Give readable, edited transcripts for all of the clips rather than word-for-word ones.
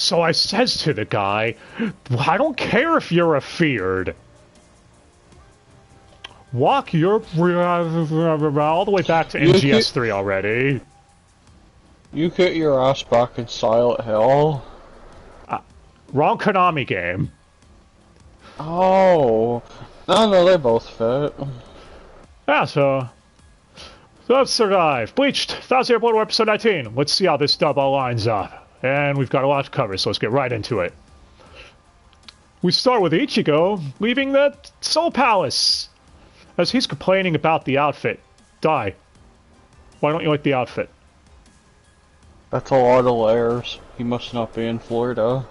So I says to the guy, I don't care if you're afeared. Walk your all the way back to MGS3 already. You get your ass back in Silent Hill. Wrong Konami game. Oh. No, they both fit. Yeah, so let's survive. Bleached, 1000 Year Blood War episode 19. Let's see how this dub all lines up. And we've got a lot to cover, so let's get right into it. We start with Ichigo leaving the Soul Palace. As he's complaining about the outfit. Why don't you like the outfit? That's a lot of layers. He must not be in Florida.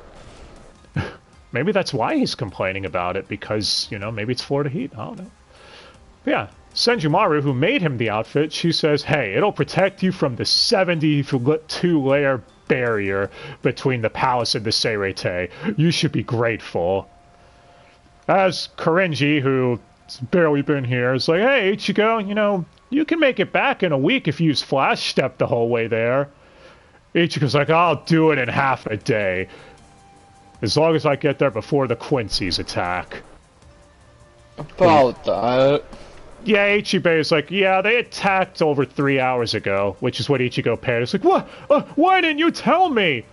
Maybe that's why he's complaining about it, because, you know, maybe it's Florida heat. I don't know. But yeah, Senjumaru, who made him the outfit, she says, hey, it'll protect you from the 72-layer barrier between the palace and the Seirete. You should be grateful. As Korinji, who's barely been here, is like, hey, Ichigo, you know, you can make it back in a week if you use Flash Step the whole way there. Ichigo's like, I'll do it in half a day. As long as I get there before the Quincy's attack. About that. Yeah, Ichibei is like, yeah, they attacked over 3 hours ago, which is what Ichigo paired. It's like, what? Why didn't you tell me?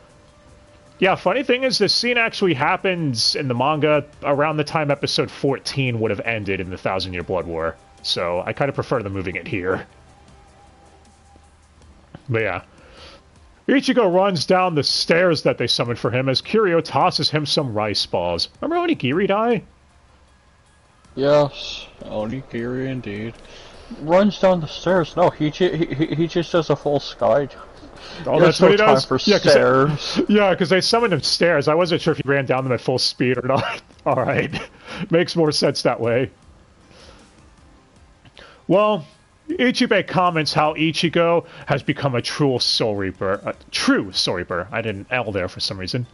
Yeah, funny thing is, this scene actually happens in the manga around the time episode 14 would have ended in the 1000 Year Blood War. So I kind of prefer them moving it here. But yeah. Ichigo runs down the stairs that they summoned for him as Kiryu tosses him some rice balls. Remember Onigiri die? Yes, Onigiri indeed. Runs down the stairs. No, he just does a full sky. Oh, that's what he does? For stairs. Yeah, because they summoned him stairs. I wasn't sure if he ran down them at full speed or not. Alright. Makes more sense that way. Well, Ichibei comments how Ichigo has become a true Soul Reaper. True Soul Reaper. I did an L there for some reason.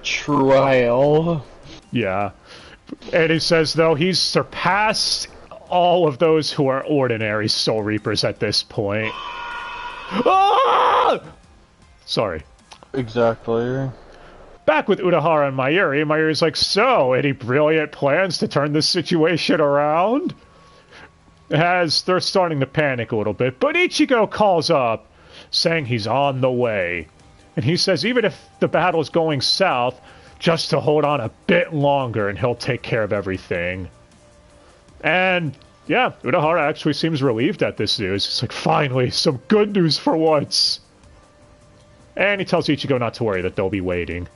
Trial. Yeah. And he says, though, he's surpassed all of those who are ordinary Soul Reapers at this point. Ah! Sorry. Exactly. Back with Urahara and Mayuri, Mayuri's like, so, any brilliant plans to turn this situation around? As they're starting to panic a little bit, but Ichigo calls up, saying he's on the way. And he says even if the battle's going south, just to hold on a bit longer and he'll take care of everything. And yeah, Urahara actually seems relieved at this news. It's like, finally, some good news for once. And he tells Ichigo not to worry, that they'll be waiting.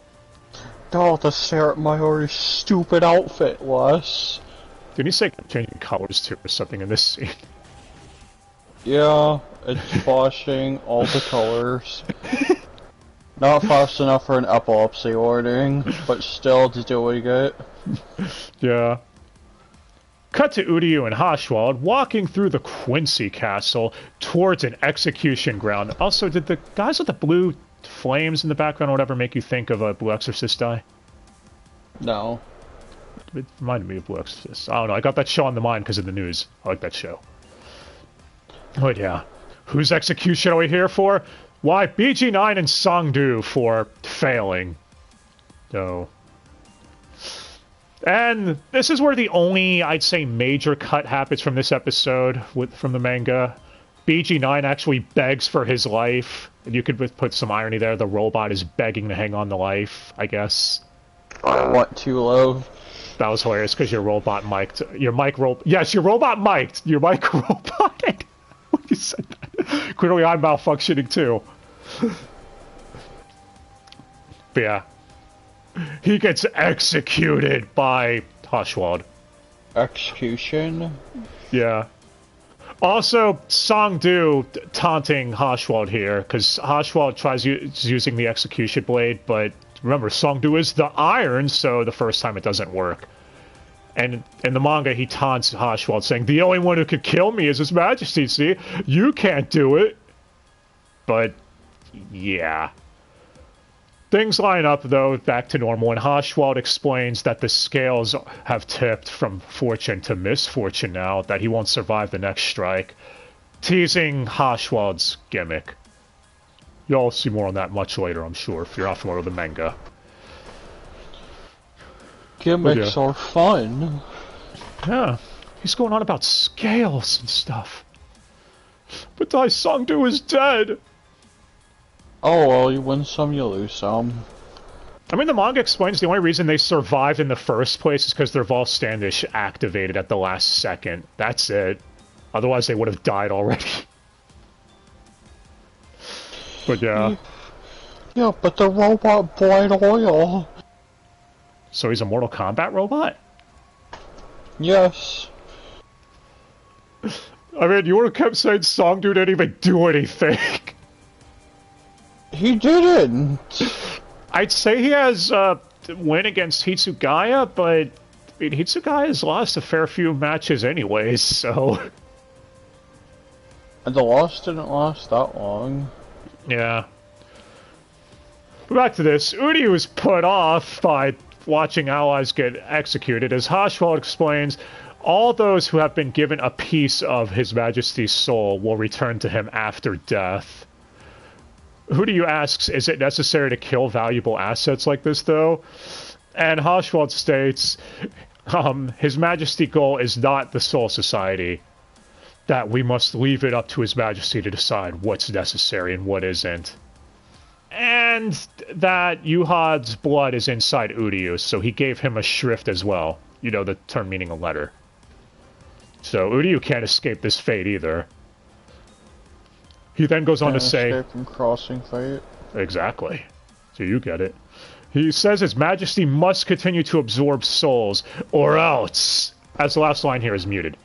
Oh, to stare at Mayuri's stupid outfit, Wes. Didn't he say changing colors too or something in this scene? Yeah, it's flashing all the colors. Not fast enough for an epilepsy warning, but still to do what you get. Yeah. Cut to Uryu and Haschwald walking through the Quincy Castle towards an execution ground. Also, did the guys with the blue flames in the background or whatever make you think of a Blue Exorcist die? No. It reminded me of Blue Exorcist. I don't know, I got that show on the mind because of the news. I like that show. But yeah. Whose execution are we here for? Why, BG9 and Songdu for failing. So... And this is where the only, I'd say, major cut happens from this episode from the manga. BG9 actually begs for his life. And you could put some irony there. The robot is begging to hang on to life, I guess. I want to love. That was hilarious because your robot mic'd. Yes, your robot mic'd. Your mic roboted. When you said that. Clearly I'm malfunctioning too. But yeah. He gets executed by Haschwald. Execution? Yeah. Also, Songdu taunting Haschwald here, because Haschwald tries using the execution blade, but remember, Songdu is the iron, so the first time it doesn't work. And in the manga, he taunts Haschwald, saying, the only one who could kill me is His Majesty, see? You can't do it. But, yeah. Things line up, though, back to normal, and Haschwald explains that the scales have tipped from fortune to misfortune now, that he won't survive the next strike, teasing Haschwald's gimmick. You'll see more on that much later, I'm sure, if you're not familiar with the manga. Gimmicks are fun. Yeah, he's going on about scales and stuff. But Dai Songdu is dead! Oh well, you win some, you lose some. I mean, the manga explains the only reason they survived in the first place is because their Vol Standish activated at the last second. That's it. Otherwise, they would have died already. But yeah. Yeah, but the robot boiled oil. So he's a Mortal Kombat robot? Yes. I mean, you would have kept saying Songdu didn't even do anything. He didn't. I'd say he has a win against Hitsugaya, but I mean, Hitsugaya's lost a fair few matches anyways, so... And the loss didn't last that long. Yeah. But back to this. Udi was put off by watching allies get executed. As Haschwald explains, all those who have been given a piece of His Majesty's soul will return to him after death. Udi asks, is it necessary to kill valuable assets like this, though? And Haschwald states, His Majesty's goal is not the Soul Society. That we must leave it up to His Majesty to decide what's necessary and what isn't. And that Yuhad's blood is inside Uryu, so he gave him a shrift as well. You know, the term meaning a letter. So Uryu can't escape this fate either. He then goes on to say... escape from crossing fate. Exactly. So you get it. He says His Majesty must continue to absorb souls, or else... As the last line here is muted.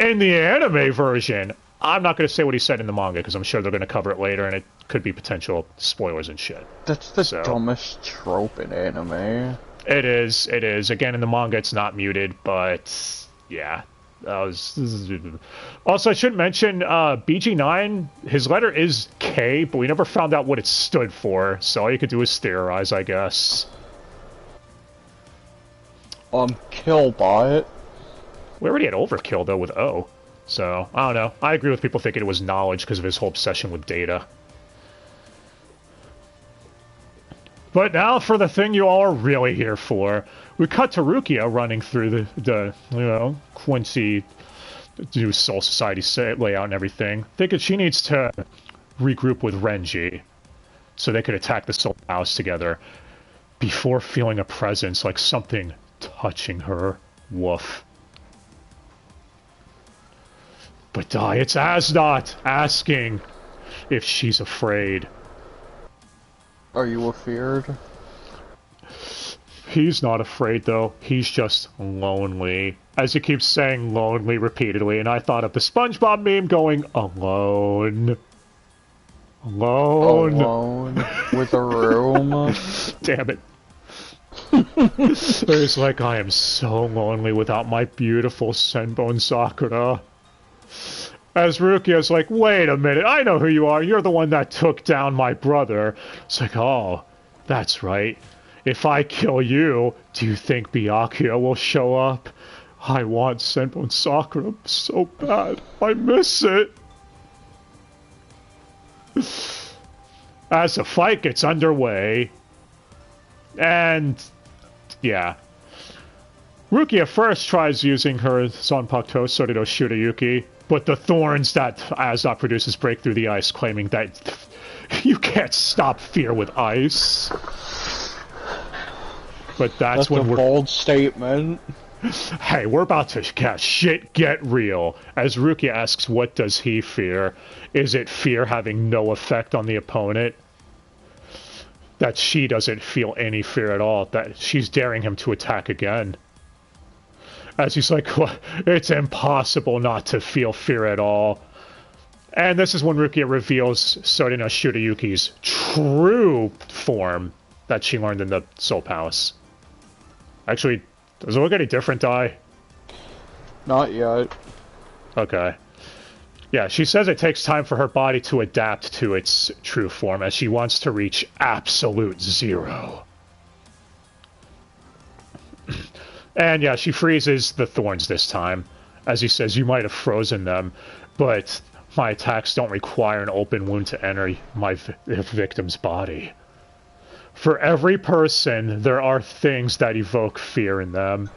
In the anime version, I'm not going to say what he said in the manga, because I'm sure they're going to cover it later, and it could be potential spoilers and shit. That's the dumbest trope in anime. It is, it is. Again, in the manga, it's not muted, but... Yeah. Also, I should mention, BG9, his letter is K, but we never found out what it stood for, so all you could do is theorize, I guess. Killbot. We already had Overkill, though, with O. So, I don't know. I agree with people thinking it was knowledge because of his whole obsession with data. But now for the thing you all are really here for. We cut to Rukia running through the you know, Quincy new Soul Society layout and everything, thinking she needs to regroup with Renji so they could attack the Soul House together before feeling a presence, like something touching her. Woof. But it's Asdot asking if she's afraid. Are you afeared? He's not afraid, though. He's just lonely. As he keeps saying lonely repeatedly, and I thought of the SpongeBob meme going, alone. Alone. Alone. With a room. Damn it. It's like, I am so lonely without my beautiful Senbone Sakura. As Rukia's like, wait a minute, I know who you are. You're the one that took down my brother. It's like, oh, that's right. If I kill you, do you think Byakuya will show up? I want Senbone Sakura so bad. I miss it. As the fight gets underway, and yeah. Rukia first tries using her Zanpakuto Sorido Shurayuki, but the thorns that Asdot produces break through the ice, claiming that you can't stop fear with ice. But that's when a bold statement. Hey, we're about to get real. As Rukia asks, what does he fear? Is it fear having no effect on the opponent? That she doesn't feel any fear at all. That she's daring him to attack again. As he's like, well, it's impossible not to feel fear at all. And this is when Rukia reveals Sorina Shurayuki's true form that she learned in the Soul Palace. Actually, does it look any different, Dai? Not yet. Okay. Yeah, she says it takes time for her body to adapt to its true form as she wants to reach absolute zero. And yeah, she freezes the thorns this time. As he says, you might have frozen them, but My attacks don't require an open wound to enter my victim's body. For every person, there are things that evoke fear in them.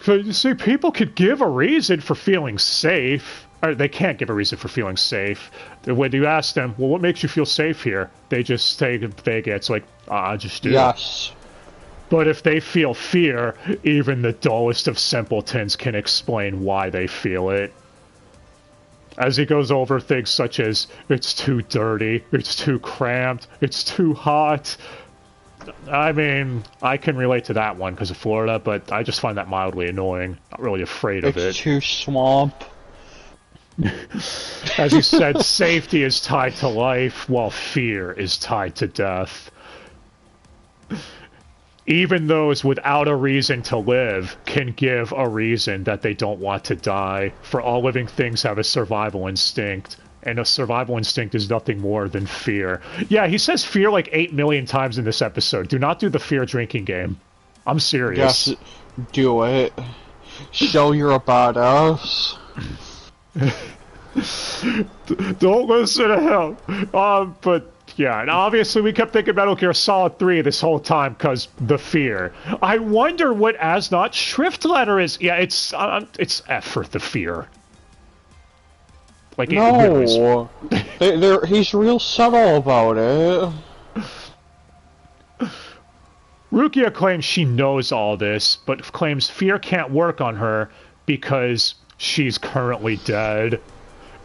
So you see, people could give a reason for feeling safe. Or they can't give a reason for feeling safe. When you ask them, well, what makes you feel safe here? They just say vague. It's like, I just do. Yes. But if they feel fear, even the dullest of simpletons can explain why they feel it. As he goes over things such as, it's too dirty, it's too cramped, it's too hot. I mean, I can relate to that one because of Florida, but I just find that mildly annoying. Not really afraid of it. It's too swamp. As you said, safety is tied to life, while fear is tied to death. Even those without a reason to live can give a reason that they don't want to die, for all living things have a survival instinct, and a survival instinct is nothing more than fear. Yeah, he says fear like 8 million times in this episode. Do not do the fear drinking game. I'm serious. Yes, do it. Show you're a badass. Don't listen to him. But yeah, and obviously we kept thinking Metal Gear Solid 3 this whole time because the fear. I wonder what Asnot's shrift letter is. Yeah, it's F for the fear. Like no, he's real subtle about it. Rukia claims she knows all this, but claims fear can't work on her because she's currently dead.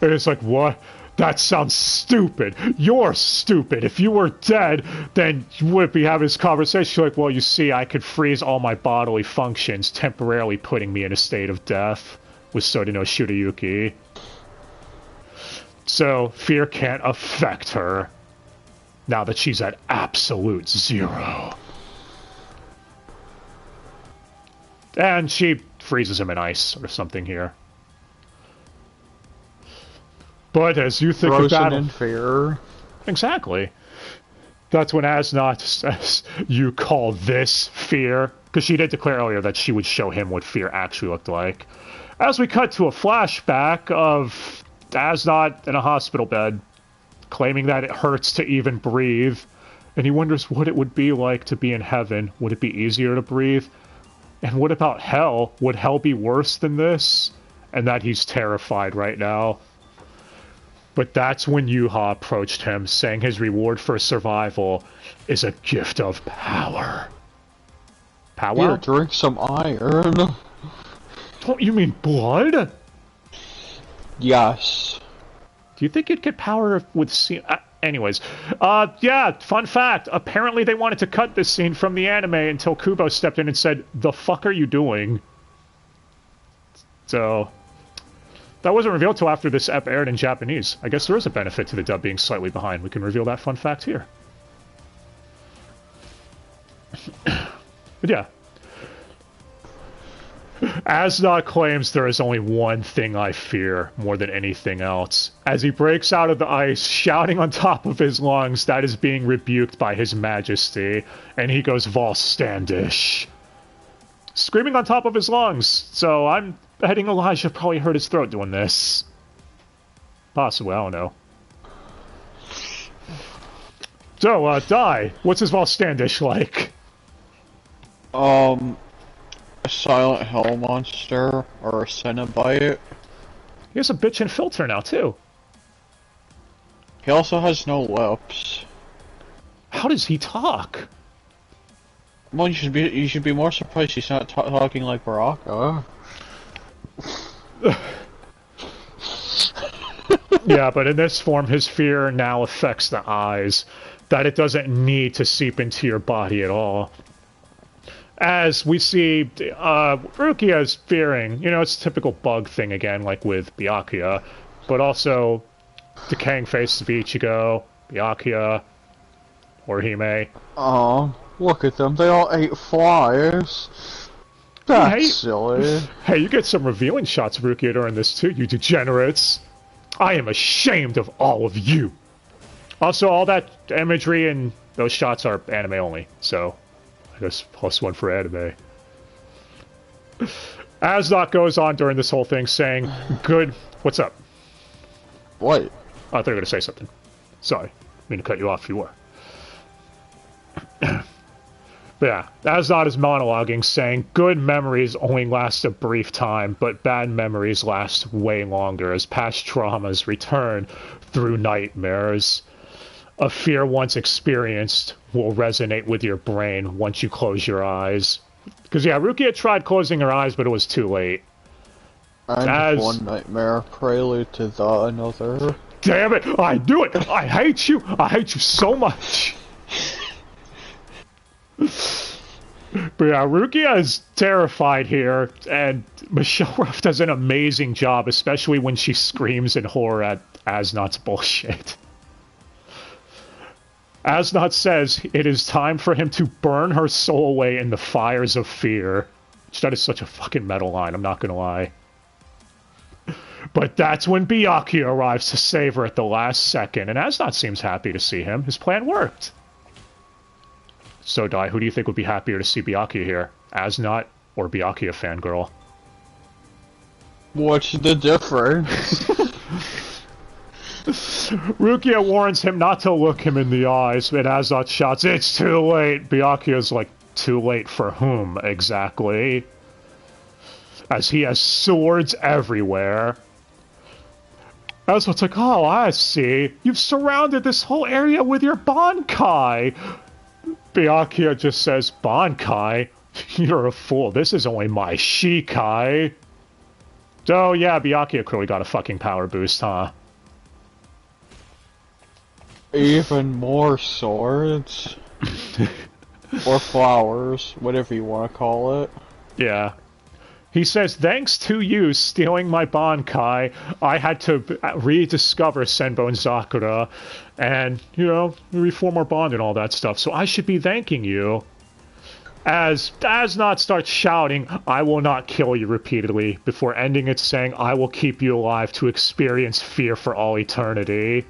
And it's like, what? That sounds stupid. You're stupid. If you were dead, then you wouldn't be having this conversation. You're like, well, you see, I could freeze all my bodily functions, temporarily putting me in a state of death with Sodino Shurayuki. So, fear can't affect her now that she's at absolute zero. And she freezes him in ice or something here. But as you think Frozen about in fear. Exactly. That's when Asnot says, you call this fear? Because she did declare earlier that she would show him what fear actually looked like. As we cut to a flashback of Asnot in a hospital bed, claiming that it hurts to even breathe, and he wonders what it would be like to be in heaven. Would it be easier to breathe? And what about hell? Would hell be worse than this? And that he's terrified right now. But that's when Yuha approached him, saying his reward for survival is a gift of power. Power? Here, drink some iron. Don't you mean blood? Yes. Do you think you'd get power with... anyways. Yeah, fun fact. Apparently they wanted to cut this scene from the anime until Kubo stepped in and said, the fuck are you doing? So... that wasn't revealed till after this ep aired in Japanese. I guess there is a benefit to the dub being slightly behind. We can reveal that fun fact here. But yeah. Asnot claims there is only one thing I fear more than anything else. As he breaks out of the ice, shouting on top of his lungs that is being rebuked by his majesty, and he goes Volstandish. Screaming on top of his lungs, so I'm betting Elijah probably hurt his throat doing this. Possibly, I don't know. So, Die, what's his Volstandish like? A silent hell monster, or a Cenobite. He has a bitchin' filter now, too. He also has no lips. How does he talk? Well, you should be more surprised he's not talking like Baraka. Yeah, but in this form, his fear now affects the eyes, that it doesn't need to seep into your body at all. As we see, Rukia is fearing, it's a typical bug thing again, like with Byakuya, but also decaying faces of Ichigo, Byakuya, Orihime. Oh, look at them, they all ate flies. That's silly. Hey, you get some revealing shots of Rukia during this too, you degenerates. I am ashamed of all of you. Also, all that imagery and those shots are anime only, so I guess +1 for anime. Asnot goes on during this whole thing saying, good... What's up? What? I thought you were going to say something. Sorry. I mean to cut you off if you were. But yeah, Aznot is monologuing, saying, good memories only last a brief time, but bad memories last way longer as past traumas return through nightmares. A fear once experienced will resonate with your brain once you close your eyes. Because, yeah, Rukia tried closing her eyes, but it was too late. And one nightmare, prelude to the another. Damn it! I knew it! I hate you! I hate you so much! But yeah, Rukia is terrified here, and Michelle Ruff does an amazing job, especially when she screams in horror at Aznot's bullshit. Aznot says it is time for him to burn her soul away in the fires of fear. That is such a fucking metal line, I'm not gonna lie. But that's when Byakuya arrives to save her at the last second, and Aznot seems happy to see him. His plan worked. So, Dai, who do you think would be happier to see Byakuya here? Aznot or Byakuya fangirl? What's the difference? Rukia warns him not to look him in the eyes, and Aznot shouts, it's too late! Byakuya's like, too late for whom, exactly? As he has swords everywhere. Aznot's like, oh, I see. You've surrounded this whole area with your Bankai! Byakuya just says, Bankai? You're a fool. This is only my Shikai. Oh, yeah, Byakuya clearly got a fucking power boost, huh? Even more swords? Or flowers, whatever you want to call it. Yeah. He says, thanks to you stealing my Bankai, I had to rediscover Senbon and Sakura and, you know, reform our bond and all that stuff. So I should be thanking you. As Aznot starts shouting, I will not kill you repeatedly, before ending it saying, I will keep you alive to experience fear for all eternity.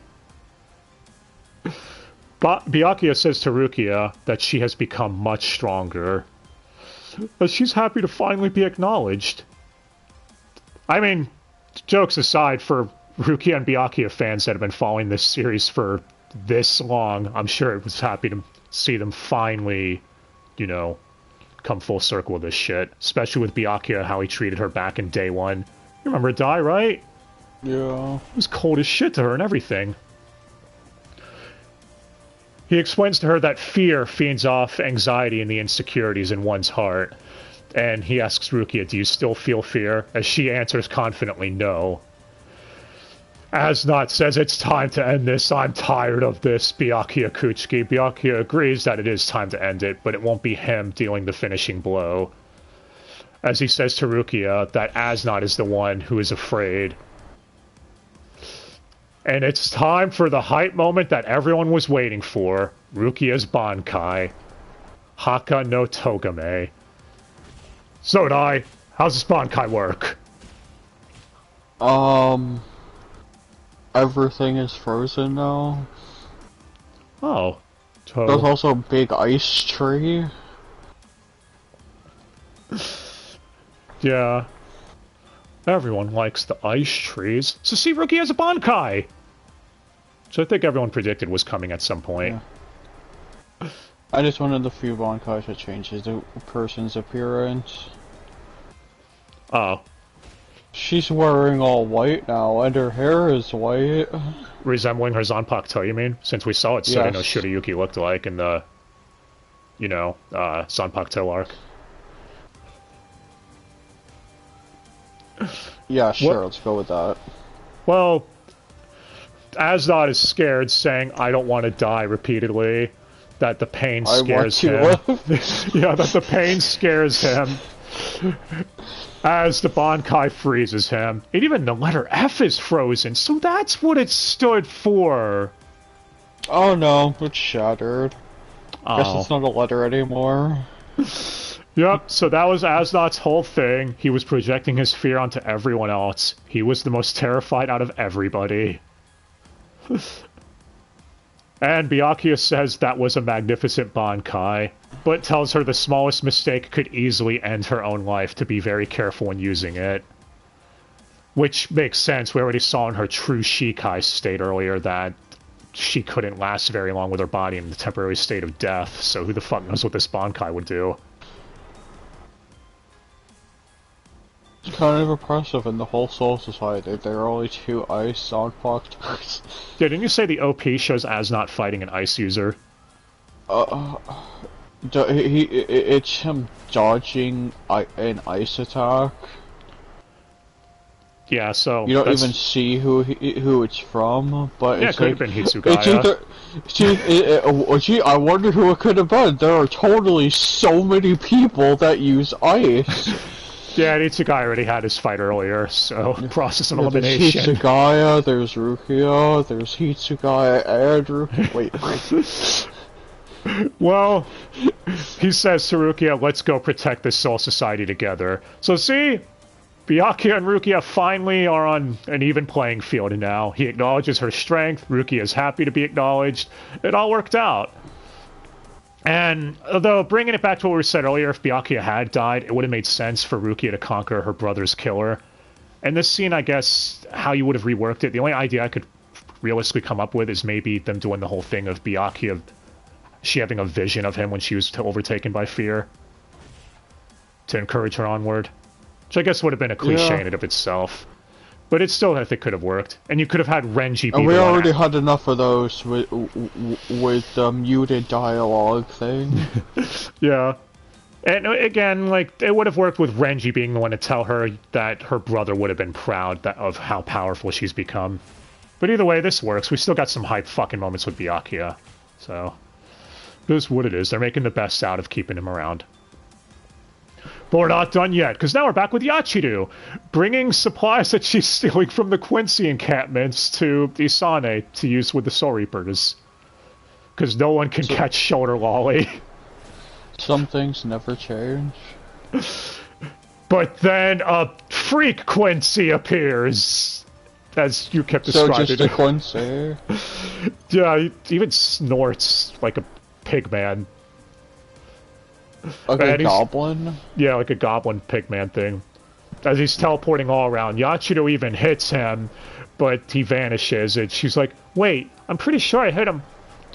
Byakuya says to Rukia that she has become much stronger. But she's happy to finally be acknowledged. I mean, jokes aside, for Rukia and Byakuya fans that have been following this series for this long, I'm sure it was happy to see them finally, you know, come full circle with this shit. Especially with Byakuya, how he treated her back in day one. You remember Dai, right? Yeah. He was cold as shit to her and everything. He explains to her that fear feeds off anxiety and the insecurities in one's heart. And he asks Rukia, do you still feel fear? As she answers confidently, no. Aznot says, it's time to end this. I'm tired of this, Byakuya Kuchiki. Byakuya agrees that it is time to end it, but it won't be him dealing the finishing blow. As he says to Rukia that Aznot is the one who is afraid. And it's time for the hype moment that everyone was waiting for. Rukia's Bankai. Haka no Togame. So, Dai, how's this Bankai work? Everything is frozen now. Oh. There's also a big ice tree. Yeah. Everyone likes the ice trees. So see, Rukia has a Bankai! So I think everyone predicted was coming at some point. Yeah. I just wanted the few Bankais to change the person's appearance. Oh. She's wearing all white now, and her hair is white. Resembling her Zanpakuto, you mean? Since we saw it, so I know Shirayuki looked like in the, you know, Zanpakuto arc. Yeah, sure, let's go with that. Well, Aznot is scared, saying, I don't want to die repeatedly. That the pain scares him. Yeah, that the pain scares him. As the Bankai freezes him. And even the letter F is frozen, so that's what it stood for. Oh no, it's shattered. Oh. Guess it's not a letter anymore. Yep, so that was Aznot's whole thing. He was projecting his fear onto everyone else. He was the most terrified out of everybody. And Byakuya says that was a magnificent Bankai, but tells her the smallest mistake could easily end her own life, to be very careful when using it. Which makes sense. We already saw in her true Shikai state earlier that she couldn't last very long with her body in the temporary state of death, so who the fuck knows what this Bankai would do. It's kind of impressive in the whole Soul Society. There are only 2 ice soundbox types. Yeah, didn't you say the OP shows as not fighting an ice user? It's him dodging an ice attack. Yeah, so you don't even see who it's from, but yeah, it's it could like, have been Hitsugaya. Gee, I wonder who it could have been. There are totally so many people that use ice. Yeah, Hitsugaya already had his fight earlier, so process of elimination. There's Hitsugaya, there's Rukia, there's Hitsugaya and Rukia. Wait. Well, he says to Rukia, let's go protect this Soul Society together. So see, Byakuya and Rukia finally are on an even playing field now. He acknowledges her strength, Rukia is happy to be acknowledged. It all worked out. And although bringing it back to what we said earlier, if Byakuya had died, it would have made sense for Rukia to conquer her brother's killer. And this scene, I guess, how you would have reworked it, the only idea I could realistically come up with is maybe them doing the whole thing of Byakuya, she having a vision of him when she was overtaken by fear to encourage her onward. Which I guess would have been a cliche in and of itself. But it still, I think, could have worked. And you could have had Renji be we already had enough of those with the muted dialogue thing. Yeah. And again, like, it would have worked with Renji being the one to tell her that her brother would have been proud of how powerful she's become. But either way, this works. We still got some hype fucking moments with Byakuya. So, it is what it is. They're making the best out of keeping him around. But we're not done yet, because now we're back with Yachiru, bringing supplies that she's stealing from the Quincy encampments to Isane to use with the Soul Reapers. Because no one can catch Shoulder Lolly. Some things never change. But then a freak Quincy appears, as you kept describing. So just a Quincy? Yeah, he even snorts like a pig man. Like a goblin? Yeah, like a goblin pigman thing. As he's teleporting all around, Yachido even hits him, but he vanishes, and she's like, wait, I'm pretty sure I hit him,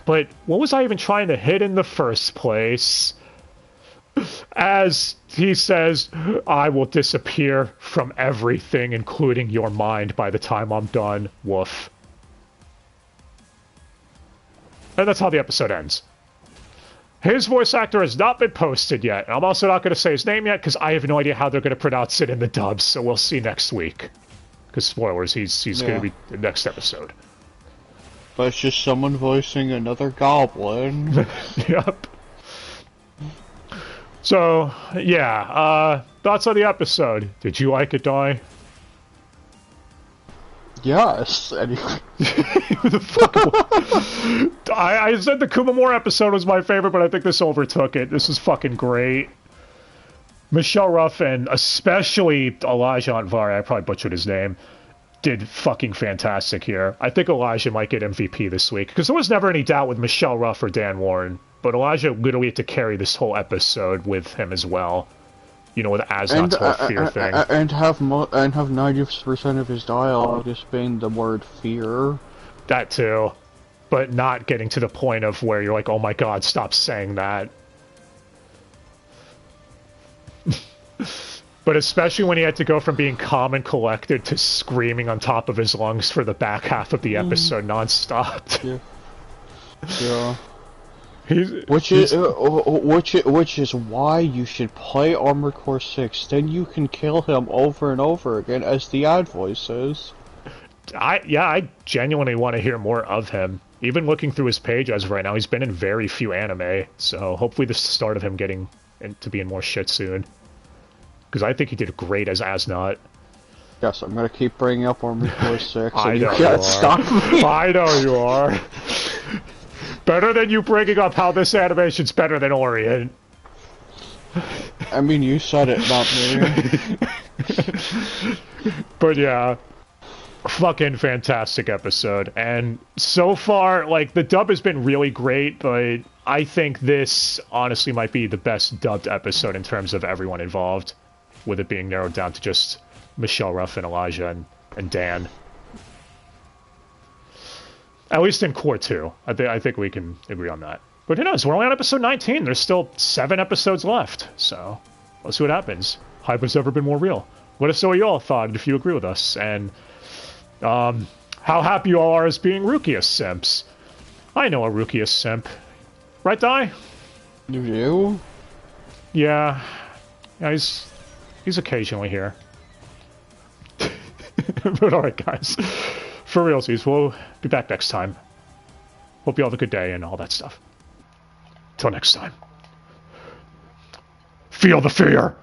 but what was I even trying to hit in the first place? As he says, I will disappear from everything, including your mind, by the time I'm done. Woof. And that's how the episode ends. His voice actor has not been posted yet. I'm also not going to say his name yet, because I have no idea how they're going to pronounce it in the dubs, so we'll see next week. Because spoilers, he's going to be the next episode. But it's just someone voicing another goblin. Yep. So, yeah, thoughts on the episode. Did you like it, Dai? Yes. Anyway. The fuck? I said the Kumamura episode was my favorite, but I think this overtook it. This is fucking great. Michelle Ruff and especially Elijah Antvari, I probably butchered his name, did fucking fantastic here. I think Elijah might get MVP this week, because there was never any doubt with Michelle Ruff or Dan Warren, but Elijah literally had to carry this whole episode with him as well. You know, with Aznot's whole fear thing. And have 90% of his dialogue just being the word fear. That too. But not getting to the point of where you're like, oh my god, stop saying that. But especially when he had to go from being calm and collected to screaming on top of his lungs for the back half of the episode non-stop. Yeah. Yeah. Which is why you should play Armored Core 6. Then you can kill him over and over again, as the ad voice says. I genuinely want to hear more of him. Even looking through his page as of right now, he's been in very few anime, so hopefully this is the start of him getting to be in more shit soon. Because I think he did great as Aznot. Yes, I'm gonna keep bringing up Armored Core 6, I and know you can't stop me! I know you are. Better than you bringing up how this animation's better than Orient. I mean, you said it, not me. But yeah, fucking fantastic episode. And so far, like, the dub has been really great, but I think this honestly might be the best dubbed episode in terms of everyone involved, with it being narrowed down to just Michelle Ruff and Elijah and Dan. At least in core 2. I think we can agree on that. But who knows? We're only on episode 19. There's still 7 episodes left. So let's see what happens. Hype has never been more real. Let us know what you all thought if you agree with us. And how happy you all are as being Rukia simps. I know a Rukia simp. Right, Di? You do? Yeah. Yeah, he's occasionally here. But alright, guys. For realsies, we'll be back next time. Hope you all have a good day and all that stuff. Till next time. Feel the fear!